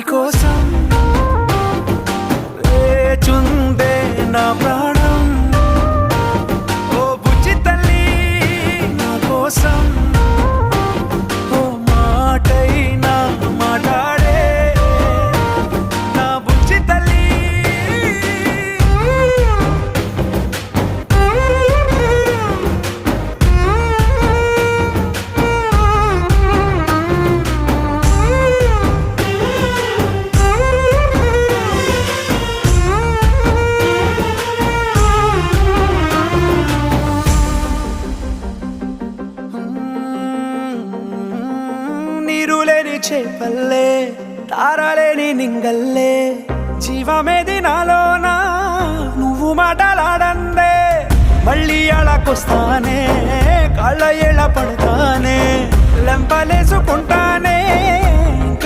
కోసం లేచుందే నా ప్రాణం. ఓ బుజ్జి తల్లి నా కోసం ఓ మాటైనా మాట్లాడే నా బుజ్జి తల్లి. నీరులేని చేపల్లే తారలేని నింగల్లే జీవమేది నాలోనా నువ్వు మాటలాడందే. మళ్ళీ అళకొస్తానే కాళ్ళ ఎళ్ళ పడతానే లెంపలేసుకుంటానే ఇంక